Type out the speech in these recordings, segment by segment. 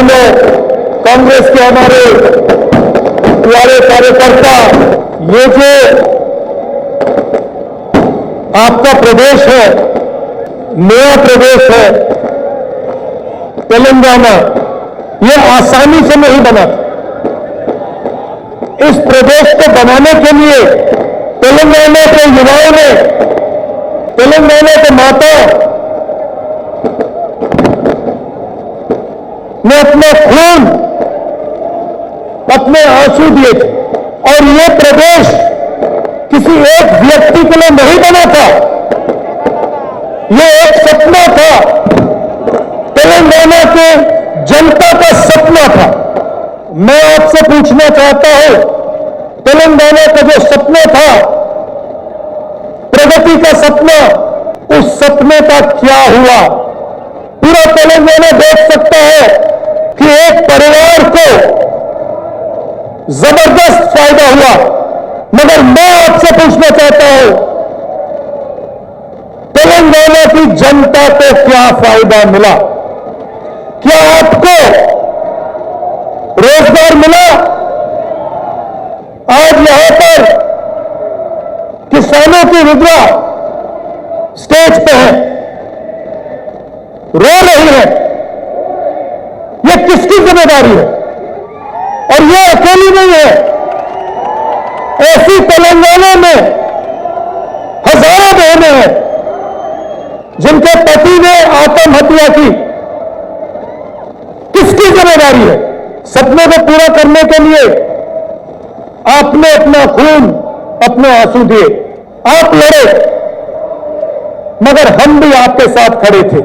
बहनों, कांग्रेस के हमारे प्यारे कार्यकर्ता, ये जो आपका प्रदेश है, नया प्रदेश है तेलंगाना, ये आसानी से नहीं बना। इस प्रदेश को बनाने के लिए तेलंगाना के युवाओं ने, तेलंगाना के माता ने अपना खून, अपने आंसू दिए थे। और ये प्रदेश किसी एक व्यक्ति के लिए नहीं बना था, ये एक सपना था, तेलंगाना के जनता का सपना था। मैं आपसे पूछना चाहता हूं, तेलंगाना का जो सपना था, प्रगति का सपना, उस सपने का क्या हुआ? पूरा तेलंगाना देख सकता है कि एक परिवार को जबरदस्त फायदा हुआ, मगर मैं आपसे पूछना चाहता हूं, तेलंगाना की जनता को क्या फायदा मिला? क्या आपको रोजगार मिला? आज यहां पर किसानों की विधवा स्टेज पे है, रो रही है। ये किसकी जिम्मेदारी है? और ये अकेली नहीं है, ऐसी तेलंगाना में हजारों बहनें हैं जिनके पति ने आत्महत्या की। किसकी जिम्मेदारी है? सपने को पूरा करने के लिए आपने अपना खून, अपने आंसू दिए, आप लड़े, मगर हम भी आपके साथ खड़े थे।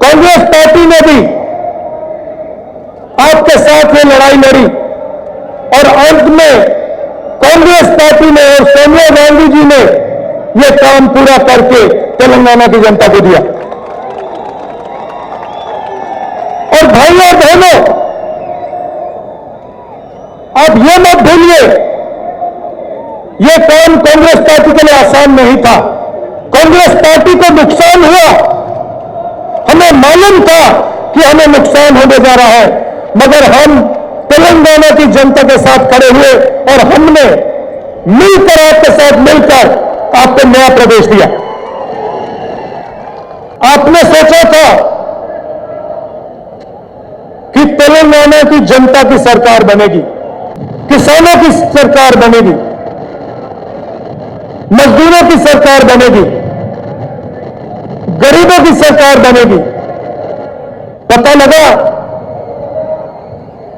कांग्रेस पार्टी ने भी आपके साथ ये लड़ाई लड़ी और अंत में कांग्रेस पार्टी ने और सोनिया गांधी जी ने ये काम पूरा करके तेलंगाना की जनता को दिया। और भाइयों और बहनों, आप ये मत भूलिए, ये काम कांग्रेस पार्टी के लिए आसान नहीं था। कांग्रेस पार्टी को नुकसान हुआ, हमें मालूम था कि हमें नुकसान होने जा रहा है, मगर हम तेलंगाना की जनता के साथ खड़े हुए और हमने मिलकर, आपके साथ मिलकर आपको नया प्रदेश दिया। आपने सोचा था कि तेलंगाना की जनता की सरकार बनेगी, किसानों की सरकार बनेगी, मजदूरों की सरकार बनेगी, गरीबों की सरकार बनेगी। पता लगा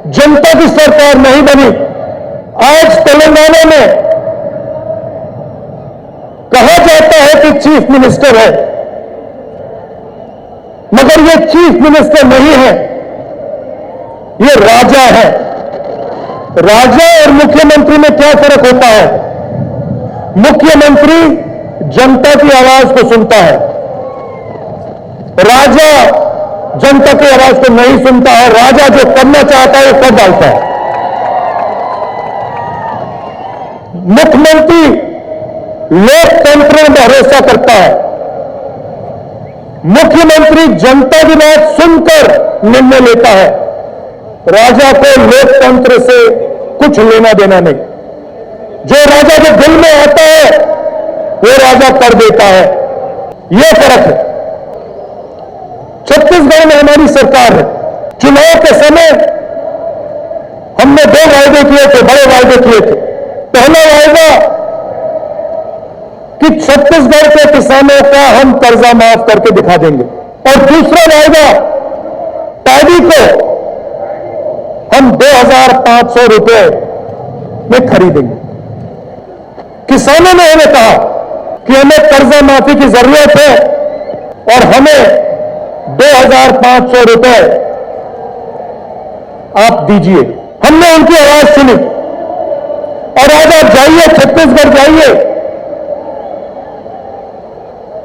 जनता की सरकार नहीं बनी। आज तेलंगाना में कहा जाता है कि चीफ मिनिस्टर है, मगर ये चीफ मिनिस्टर नहीं है, ये राजा है। राजा और मुख्यमंत्री में क्या फर्क होता है? मुख्यमंत्री जनता की आवाज को सुनता है, राजा जनता की आवाज को नहीं सुनता है। राजा जो करना चाहता है वो कर डालता है। मुख्यमंत्री लोकतंत्र में भरोसा करता है, मुख्यमंत्री जनता की बात सुनकर निर्णय लेता है। राजा को लोकतंत्र से कुछ लेना देना नहीं, जो राजा के दिल में आता है वो राजा कर देता है। यह फर्क है। छत्तीसगढ़ में हमारी सरकार है। चुनाव के समय हमने 2 वायदे किए थे, बड़े वायदे किए थे। पहला वायदा कि छत्तीसगढ़ के किसानों का हम कर्जा माफ करके दिखा देंगे, और दूसरा वायदा पैडी को हम 2500 रुपए में खरीदेंगे। किसानों ने हमें कहा कि हमें कर्जा माफी की जरूरत है और हमें 2500 रुपए आप दीजिए। हमने उनकी आवाज सुनी और आज आप जाइए, छत्तीसगढ़ जाइए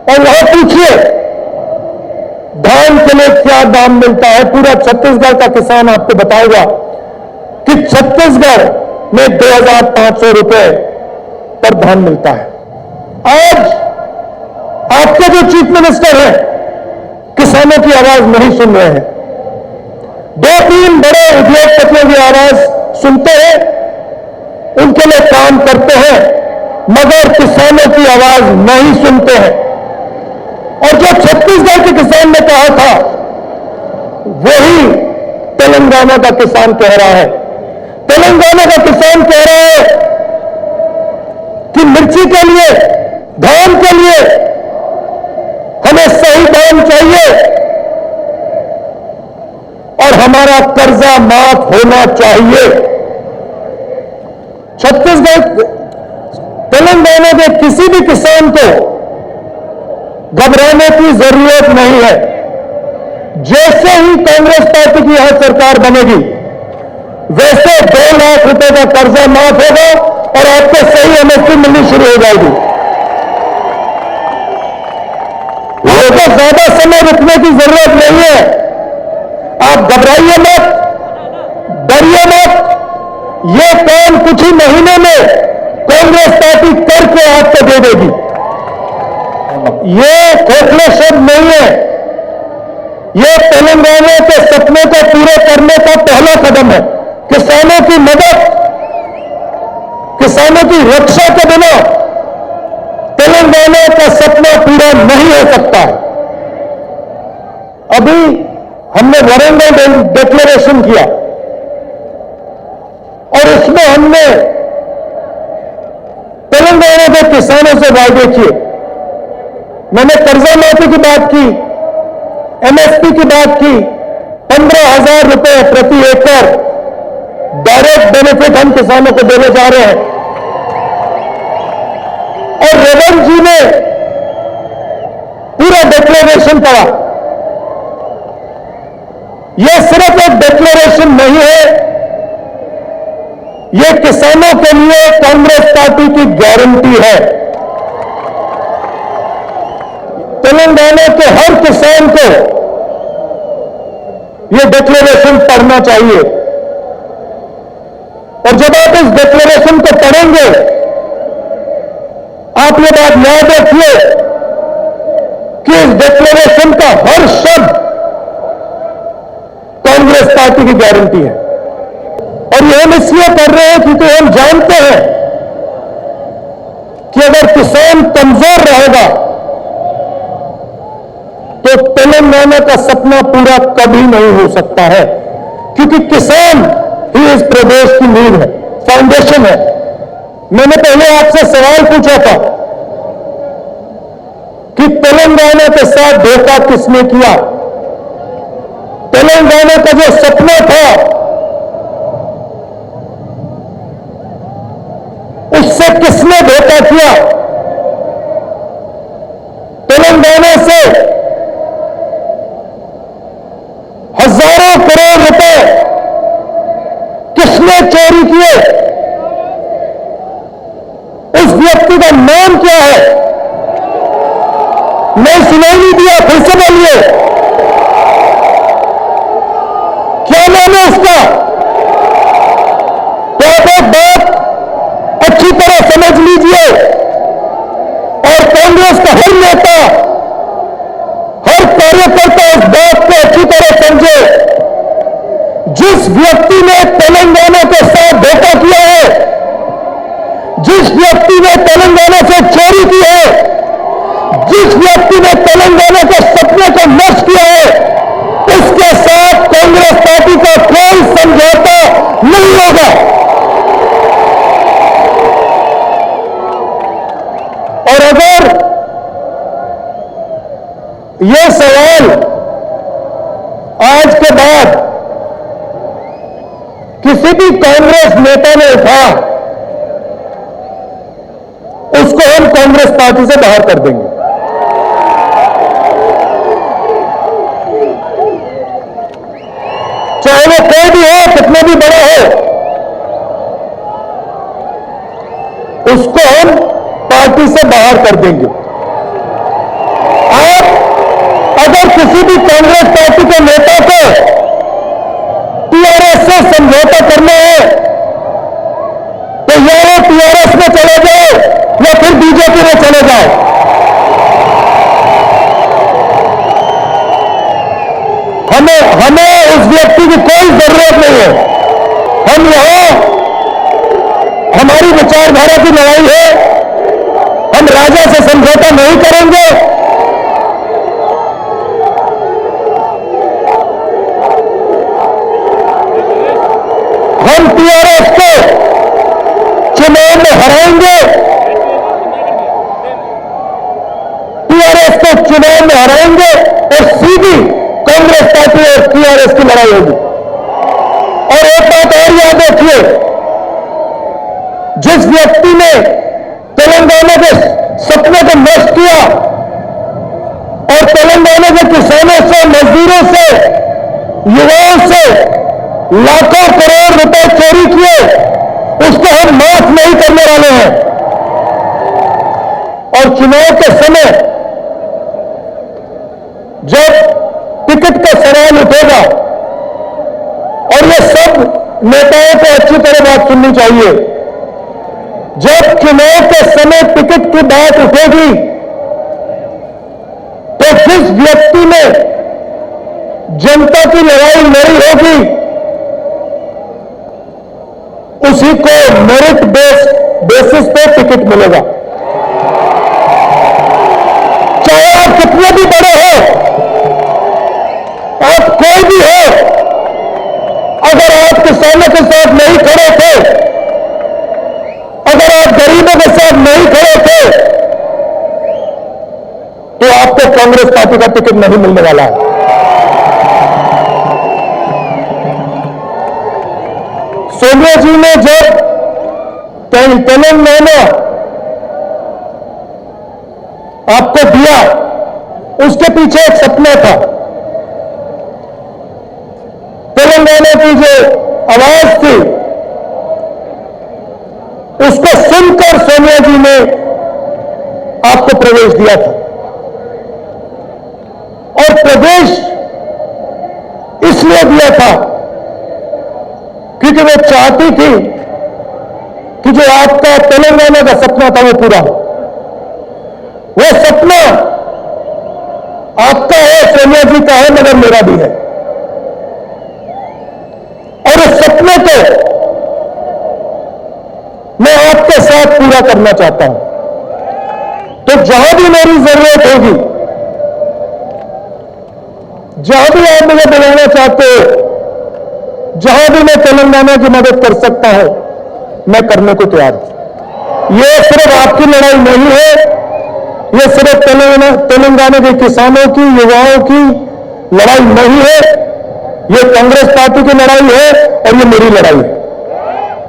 और वहां पूछिए धान के लिए क्या दाम मिलता है। पूरा छत्तीसगढ़ का किसान आपको बताएगा कि छत्तीसगढ़ में 2500 रुपए पर धान मिलता है। आज आपके जो चीफ मिनिस्टर हैं किसानों की आवाज नहीं सुन रहे हैं। 2-3 बड़े उद्योगपतियों की आवाज सुनते हैं, उनके लिए काम करते हैं, मगर किसानों की आवाज नहीं सुनते हैं। और जो छत्तीसगढ़ के किसान ने कहा था, वही तेलंगाना का किसान कह रहा है। तेलंगाना का किसान कह रहा है कि मिर्ची के लिए, धान के लिए हमें सही दाम चाहिए और हमारा कर्जा माफ होना चाहिए। छत्तीसगढ़, तेलंगाना के किसी भी किसान को घबराने की जरूरत नहीं है। जैसे ही कांग्रेस पार्टी की यहां सरकार बनेगी, वैसे 2 लाख रुपए का कर्जा माफ होगा और आपको सही एमएसपी मिलनी शुरू हो जाएगी। आपको ज्यादा समय रुकने की जरूरत नहीं है। आप घबराइए मत, डरिए मत। ये काम कुछ ही महीने में कांग्रेस पार्टी करके आपको दे देगी। ये खोखले शब्द नहीं है, ये तेलंगाना के सपने को पूरे करने का पहला कदम है। किसानों की मदद, किसानों की रक्षा के बिना तेलंगाना का सपना पूरा नहीं हो सकता है। अभी हमने वारंगल डिक्लेरेशन किया और उसमें हमने तेलंगाना के किसानों से वायदे किए। मैंने कर्जा माफी की बात की, एमएसपी की बात की, 15,000 रुपए प्रति एकड़ डायरेक्ट बेनिफिट हम किसानों को देने जा रहे हैं। और रेवंत जी ने पूरा डिक्लेरेशन पढ़ा। यह सिर्फ एक डिक्लेरेशन नहीं है, यह किसानों के लिए कांग्रेस पार्टी की गारंटी है। तेलंगाना के हर किसान को यह डिक्लेरेशन पढ़ना चाहिए। और जब आप इस डिक्लेरेशन को पढ़ेंगे, आप ये बात याद रखिए कि इस डिक्लेरेशन का हर शब्द कांग्रेस पार्टी की गारंटी है। और ये हम इसलिए कर रहे हैं क्योंकि हम जानते हैं कि अगर किसान कमजोर रहेगा तो तेलंगाना का सपना पूरा कभी नहीं हो सकता है। क्योंकि किसान ही इस प्रदेश की नींव है, फाउंडेशन है। मैंने पहले आपसे सवाल पूछा था कि तेलंगाना के साथ धोखा किसने किया। तेलंगाना का जो सपना था, उससे किसने धोखा किया। तेलंगाना से हजारों करोड़ रुपए किसने चोरी किए। उस व्यक्ति का नाम क्या है? मैं सुनाई नहीं दिया, फिर से बोलिए, क्या नाम है उसका? तो आप एक बात अच्छी तरह समझ लीजिए और कांग्रेस का हर नेता, हर कार्यकर्ता इस बात को अच्छी तरह समझे। जिस व्यक्ति ने तेलंगाना के साथ धोखा किया है, जिस व्यक्ति ने तेलंगाना से चोरी की है, जिस व्यक्ति ने तेलंगाना के सपने को नष्ट किया है, उसके साथ कांग्रेस पार्टी का कोई समझौता नहीं होगा। और अगर यह सवाल आज के बाद किसी भी कांग्रेस नेता ने उठाया, उसको हम कांग्रेस पार्टी से बाहर कर देंगे। चाहे वो कोई भी हो, कितना भी बड़ा हो, उसको हम पार्टी से बाहर कर देंगे। आप अगर किसी भी कांग्रेस पार्टी के नेता को टीआरएस से समझौता करना है तो या वो टीआरएस में चले जाए या फिर बीजेपी में चले जाए। हमें उस व्यक्ति की कोई जरूरत नहीं है। हम यहां हमारी विचारधारा की लड़ाई है। हम राजा से समझौता नहीं करेंगे। हम टीआरएस को चुनाव में हराएंगे। टीआरएस को चुनाव में हराएंगे और सीधी कांग्रेस पार्टी और टीआरएस की लड़ाई होगी। और एक बात और याद रखिए, जिस व्यक्ति ने तेलंगाना के सपने को नष्ट किया और तेलंगाना के किसानों से, मजदूरों से, युवाओं से लाखों करोड़ रुपए चोरी किए, उसको हम माफ नहीं करने वाले हैं। और चुनाव के समय जब टिकट का सवाल उठेगा, और ये सब नेताओं को अच्छी तरह बात सुननी चाहिए, जब चुनाव के समय टिकट की बात उठेगी तो जिस व्यक्ति ने जनता की लड़ाई लड़ी होगी उसी को मेरिट बेसिस पे टिकट मिलेगा। चाहे आप कितने भी बड़े हो, आप कोई भी हो, अगर आप किसानों के साथ नहीं खड़े थे, अगर आप गरीबों के साथ नहीं खड़े थे, तो आपको कांग्रेस पार्टी का टिकट नहीं मिलने वाला है। सोनिया जी ने जब तेलंगाना आपको दिया, उसके पीछे एक सपना था। तेलंगाना की जो आवाज थी, उसको सुनकर सोनिया जी ने आपको प्रवेश दिया था। और प्रवेश इसलिए दिया था क्योंकि वो चाहती थी कि जो आपका तेलंगाना का सपना था वो पूरा हो। वो सपना आपका है, सोनिया जी का है, मगर मेरा भी है। और उस सपने को मैं आपके साथ पूरा करना चाहता हूं। तो जहां भी मेरी जरूरत होगी, जहां भी आप मुझे बुलाना चाहते हो, जहां भी मैं तेलंगाना की मदद कर सकता हूं, मैं करने को तैयार हूं। यह सिर्फ आपकी लड़ाई नहीं है, यह सिर्फ तेलंगाना के किसानों की, युवाओं की लड़ाई नहीं है, यह कांग्रेस पार्टी की लड़ाई है और यह मेरी लड़ाई है।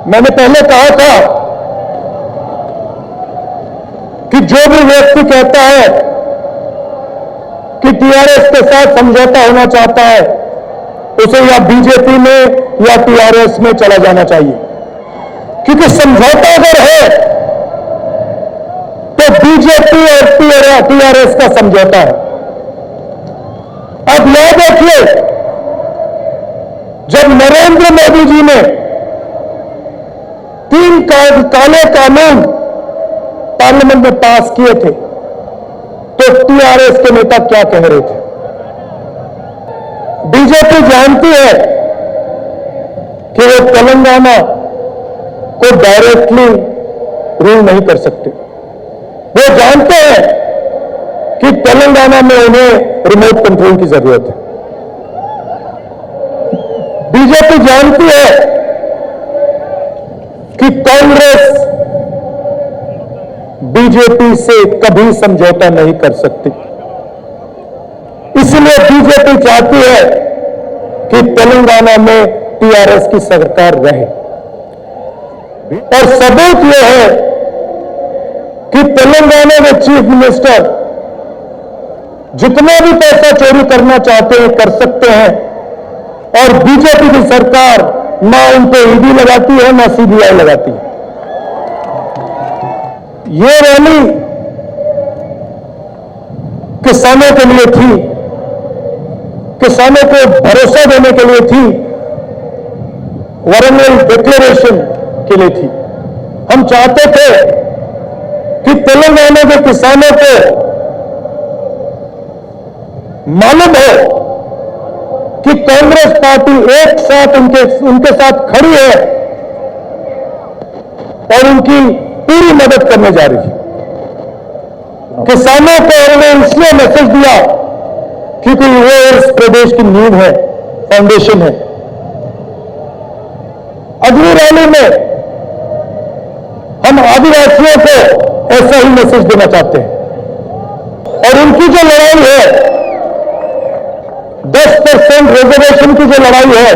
मैंने पहले कहा था कि जो भी व्यक्ति कहता है कि टीआरएस के साथ समझौता होना चाहता है, उसे या बीजेपी में या टीआरएस में चला जाना चाहिए। क्योंकि समझौता अगर है तो बीजेपी और टीआरएस का समझौता है। अब याद रखिए, जब नरेंद्र मोदी जी ने 3 काले कानून पार्लियामेंट में पास किए थे, तो टीआरएस के नेता क्या कह रहे थे? बीजेपी जानती है कि वो तेलंगाना को डायरेक्टली रूल नहीं कर सकते। वो जानते हैं कि तेलंगाना में उन्हें रिमोट कंट्रोल की जरूरत है। बीजेपी जानती है कि कांग्रेस बीजेपी से कभी समझौता नहीं कर सकती। इसलिए बीजेपी चाहती है कि तेलंगाना में टीआरएस की सरकार रहे। और सबूत यह है कि तेलंगाना के चीफ मिनिस्टर जितना भी पैसा चोरी करना चाहते हैं कर सकते हैं, और बीजेपी की सरकार ना उन पे ईडी लगाती है ना सीबीआई लगाती है। ये रैली किसानों के लिए थी, किसानों को भरोसा देने के लिए थी, वारंगल डिक्लेरेशन के लिए थी। हम चाहते थे कि तेलंगाना के किसानों को मालूम हो कि कांग्रेस पार्टी एक साथ उनके साथ खड़ी है और उनकी पूरी मदद करने जा रही है। किसानों को उन्होंने इसलिए मैसेज दिया क्योंकि वो इस प्रदेश की नींव है, फाउंडेशन है। अगली रैली में हम आदिवासियों को ऐसा ही मैसेज देना चाहते हैं और उनकी जो लड़ाई है 10% रिजर्वेशन की जो लड़ाई है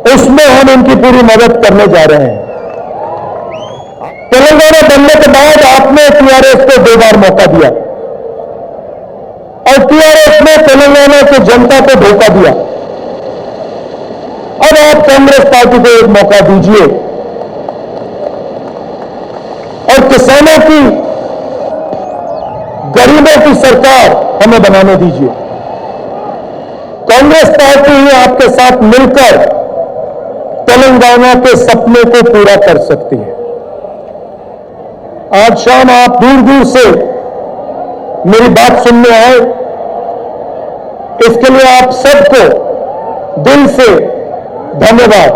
उसमें हम इनकी पूरी मदद करने जा रहे हैं। तेलंगाना बनने के बाद आपने टीआरएस को 2 बार मौका दिया और टीआरएस ने तेलंगाना की जनता को धोखा दिया। अब आप कांग्रेस पार्टी को एक मौका दीजिए और किसानों की, गरीबों की सरकार हमें बनाने दीजिए। कांग्रेस पार्टी ही आपके साथ मिलकर तेलंगाना के सपने को पूरा कर सकती है। आज शाम आप दूर दूर से मेरी बात सुनने आए, इसके लिए आप सबको दिल से धन्यवाद।